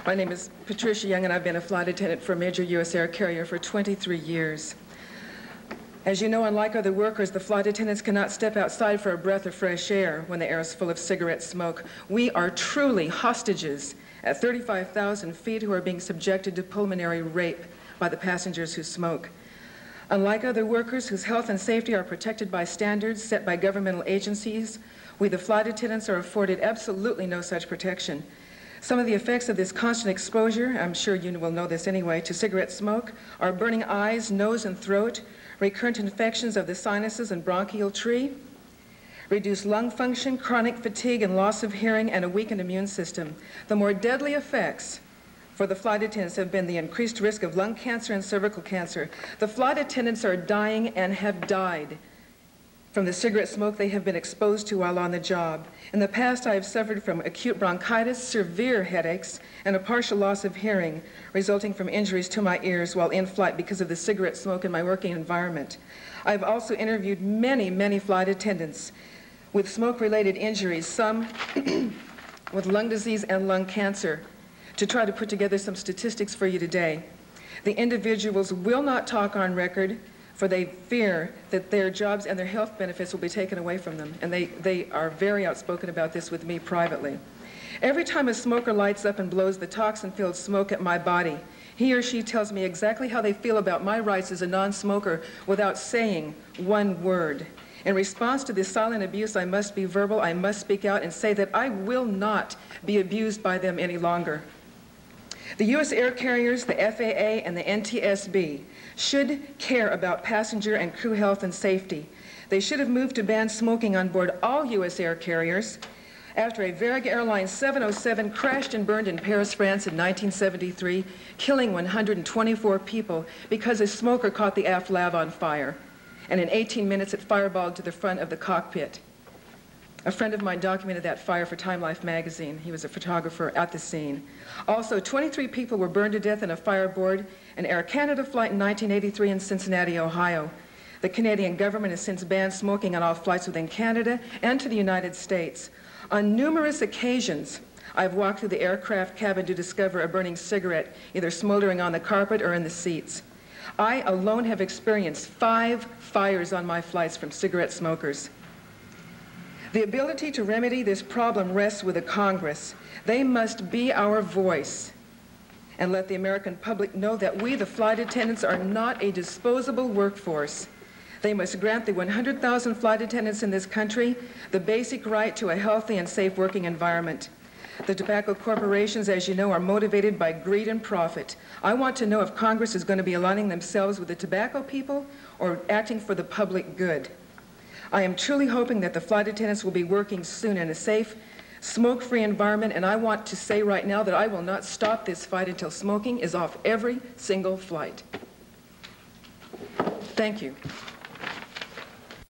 My name is Patricia Young, and I've been a flight attendant for a major U.S. air carrier for 23 years. As you know, unlike other workers, the flight attendants cannot step outside for a breath of fresh air when the air is full of cigarette smoke. We are truly hostages at 35,000 feet who are being subjected to pulmonary rape by the passengers who smoke. Unlike other workers whose health and safety are protected by standards set by governmental agencies, we, the flight attendants, are afforded absolutely no such protection. Some of the effects of this constant exposure, I'm sure you will know this anyway, to cigarette smoke are burning eyes, nose, and throat, recurrent infections of the sinuses and bronchial tree, reduced lung function, chronic fatigue and loss of hearing, and a weakened immune system. The more deadly effects for the flight attendants have been the increased risk of lung cancer and cervical cancer. The flight attendants are dying and have died from the cigarette smoke they have been exposed to while on the job. In the past, I have suffered from acute bronchitis, severe headaches, and a partial loss of hearing resulting from injuries to my ears while in flight because of the cigarette smoke in my working environment. I've also interviewed many flight attendants with smoke-related injuries, some with lung disease and lung cancer, to try to put together some statistics for you today. The individuals will not talk on record, for they fear that their jobs and their health benefits will be taken away from them, and they are very outspoken about this with me privately. Every time a smoker lights up and blows the toxin-filled smoke at my body, he or she tells me exactly how they feel about my rights as a non-smoker without saying one word. In response to this silent abuse, I must be verbal, I must speak out and say that I will not be abused by them any longer. The U.S. air carriers, the FAA, and the NTSB should care about passenger and crew health and safety. They should have moved to ban smoking on board all U.S. air carriers after a Varig Airlines 707 crashed and burned in Paris, France in 1973, killing 124 people because a smoker caught the aft lav on fire. And in 18 minutes, it fireballed to the front of the cockpit. A friend of mine documented that fire for Time Life magazine. He was a photographer at the scene. Also, 23 people were burned to death in a fire aboard an Air Canada flight in 1983 in Cincinnati, Ohio. The Canadian government has since banned smoking on all flights within Canada and to the United States. On numerous occasions, I've walked through the aircraft cabin to discover a burning cigarette, either smoldering on the carpet or in the seats. I alone have experienced 5 fires on my flights from cigarette smokers. The ability to remedy this problem rests with the Congress. They must be our voice and let the American public know that we, the flight attendants, are not a disposable workforce. They must grant the 100,000 flight attendants in this country the basic right to a healthy and safe working environment. The tobacco corporations, as you know, are motivated by greed and profit. I want to know if Congress is going to be aligning themselves with the tobacco people or acting for the public good. I am truly hoping that the flight attendants will be working soon in a safe, smoke-free environment, and I want to say right now that I will not stop this fight until smoking is off every single flight. Thank you.